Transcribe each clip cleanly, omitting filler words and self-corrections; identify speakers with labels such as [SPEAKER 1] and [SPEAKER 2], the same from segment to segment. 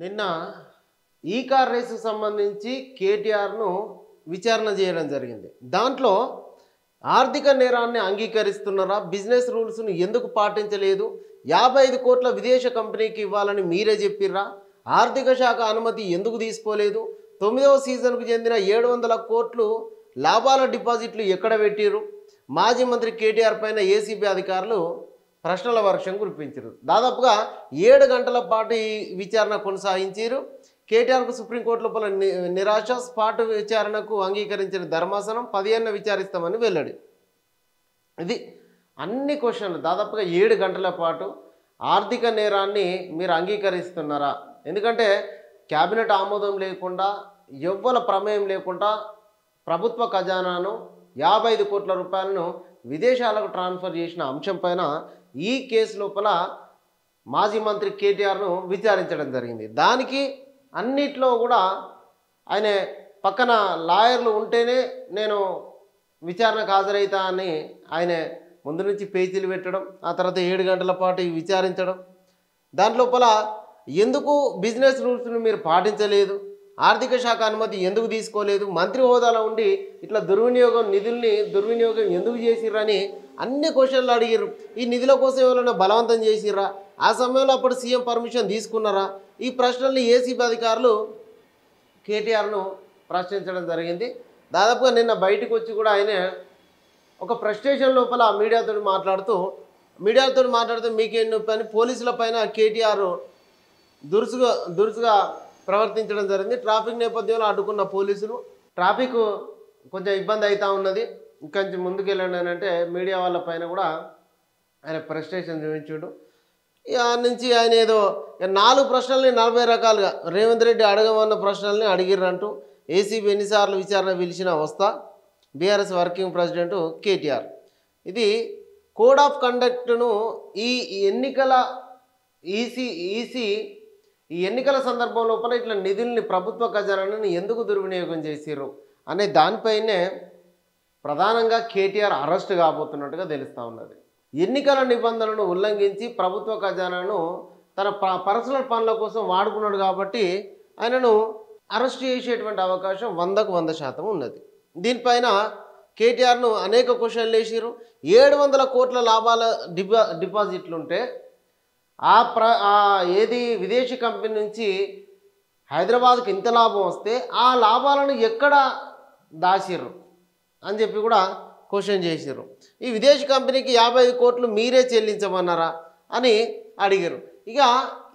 [SPEAKER 1] నిన్న ఈ కార్ రేసుకు సంబంధించి కేటీఆర్ను విచారణ చేయడం జరిగింది. దాంట్లో ఆర్థిక నేరాన్ని అంగీకరిస్తున్నారా, బిజినెస్ రూల్స్ను ఎందుకు పాటించలేదు, 55 కోట్ల విదేశ కంపెనీకి ఇవ్వాలని మీరే చెప్పిర్రా, ఆర్థిక శాఖ అనుమతి ఎందుకు తీసుకోలేదు, 9వ సీజన్కు చెందిన 700 కోట్లు లాభాల డిపాజిట్లు ఎక్కడ పెట్టిరు, మాజీ మంత్రి కేటీఆర్ పైన ఏసీబీ అధికారులు ప్రశ్నల వర్షం కురిపించారు. దాదాపుగా 7 గంటల పాటు ఈ విచారణ కొనసాగించారు. కేటీఆర్కు సుప్రీంకోర్టు లోపల నిరాశ, స్పాట్ విచారణకు అంగీకరించిన ధర్మాసనం 15న విచారిస్తామని వెల్లడి. ఇది అన్ని క్వశ్చన్లు దాదాపుగా 7 గంటల పాటు ఆర్థిక నేరాన్ని మీరు అంగీకరిస్తున్నారా? ఎందుకంటే క్యాబినెట్ ఆమోదం లేకుండా, ఎవ్వల ప్రమేయం లేకుండా ప్రభుత్వ ఖజానాను 55 కోట్ల రూపాయలను విదేశాలకు ట్రాన్స్ఫర్ చేసిన అంశం పైన ఈ కేసు లోపల మాజీ మంత్రి కేటీఆర్ను విచారించడం జరిగింది. దానికి అన్నిట్లో కూడా ఆయన పక్కన లాయర్లు ఉంటేనే నేను విచారణకు హాజరవుతా అని ఆయన ముందు నుంచి పేచీలు పెట్టడం, ఆ తర్వాత 7 గంటల పాటు విచారించడం. దాంట్లోపల ఎందుకు బిజినెస్ రూల్స్ను మీరు పాటించలేదు, ఆర్థిక శాఖ అనుమతి ఎందుకు తీసుకోలేదు, మంత్రి హోదాలో ఉండి ఇట్లా నిధుల్ని దుర్వినియోగం ఎందుకు చేసిర్రని అన్ని క్వశ్చన్లు అడిగారు. ఈ నిధుల కోసం ఎవరైనా బలవంతం చేసిర్రా, ఆ సమయంలో అప్పుడు సీఎం పర్మిషన్ తీసుకున్నారా? ఈ ప్రశ్నల్ని ఏసీబీ అధికారులు కేటీఆర్ను ప్రశ్నించడం జరిగింది. దాదాపుగా నిన్న బయటకు వచ్చి కూడా ఆయన ఒక ఫ్రస్ట్రేషన్ లోపల మీడియాతో మాట్లాడుతూ మీకేం పని, పోలీసుల పైన కేటీఆర్ దురుసుగా ప్రవర్తించడం జరిగింది. ట్రాఫిక్ నేపథ్యంలో అడ్డుకున్న పోలీసులు, ట్రాఫిక్ కొంచెం ఇబ్బంది అవుతూ ఉన్నది, ఇంకొంచెం ముందుకు వెళ్ళండి అని అంటే మీడియా వాళ్ళ పైన కూడా ఆయన ఫ్రస్ట్రేషన్ చూపించాడు. ఆ నుంచి ఆయన ఏదో 4 ప్రశ్నల్ని 40 రకాలుగా రేవంత్ రెడ్డి అడగమన్న ప్రశ్నల్ని అడిగిర్రంటూ ఏసీబీ ఎన్నిసార్లు విచారణ పిలిచిన వస్తా, బీఆర్ఎస్ వర్కింగ్ ప్రెసిడెంట్ కేటీఆర్. ఇది కోడ్ ఆఫ్ కండక్ట్ను ఈ ఎన్నికల ఈ ఎన్నికల సందర్భం లోపల ఇట్లా నిధుల్ని, ప్రభుత్వ ఖజానాన్ని ఎందుకు దుర్వినియోగం చేసిర్రు అనే దానిపైనే ప్రధానంగా కేటీఆర్ అరెస్ట్ కాబోతున్నట్టుగా తెలుస్తూ ఉన్నది. ఎన్నికల నిబంధనలను ఉల్లంఘించి ప్రభుత్వ ఖజానాను తన పర్సనల్ పనుల కోసం వాడుకున్నాడు కాబట్టి ఆయనను అరెస్ట్ చేసేటువంటి అవకాశం 100కు 100% ఉన్నది. దీనిపైన కేటీఆర్ను అనేక క్వశ్చన్లు వేసిర్రు. 700 కోట్ల లాభాల డిపాజిట్లుంటే ఏది విదేశీ కంపెనీ నుంచి హైదరాబాద్కి ఇంత లాభం వస్తే ఆ లాభాలను ఎక్కడ దాచిర్రు అని చెప్పి కూడా క్వశ్చన్ చేసిర్రు. ఈ విదేశీ కంపెనీకి 55 కోట్లు మీరే చెల్లించమన్నారా అని అడిగారు. ఇక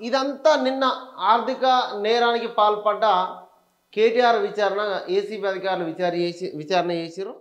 [SPEAKER 1] ఇదంతా నిన్న ఆర్థిక నేరానికి పాల్పడ్డ కేటీఆర్ విచారణ ఏసీబీ అధికారులు విచారణ చేసిర్రు.